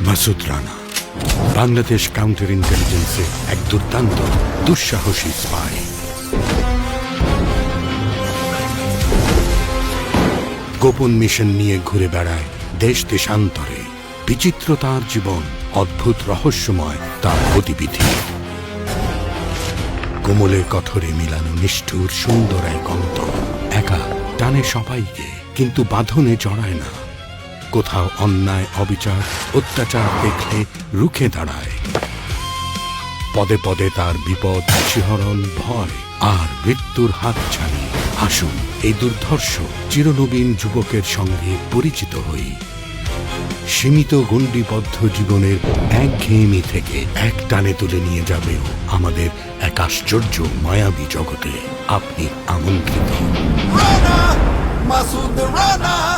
Masud Rana Bangladesh counter ইন্টেলিজেন্সে এক দুর্দান্ত দুঃসাহসী স্পাই। গোপন মিশন নিয়ে ঘুরে বেড়ায় দেশ দেশান্তরে। বিচিত্র তার জীবন, অদ্ভুত রহস্যময় তার গতিবিধি। কোমলের কঠোরে মিলানো নিষ্ঠুর সুন্দর এক অন্তর। একা টানে সবাইকে, কিন্তু বাঁধনে জড়ায় না। কোথাও অন্যায়, অবিচার, অত্যাচার দেখলে রুখে দাঁড়ায়। পদে পদে তার বিপদ, শিহরণ, ভয় আর মৃত্যুর হাত ছাড়ি। আসুন এই দুর্ধর্ষ চিরনবীন যুবকের সঙ্গে পরিচিত হই। সীমিত গণ্ডিবদ্ধ জীবনের একঘেয়েমি থেকে এক টানে তুলে নিয়ে যাবে আমাদের এক আশ্চর্য মায়াবী জগতে। আপনি আমন্ত্রিত। Rana, Masood Rana.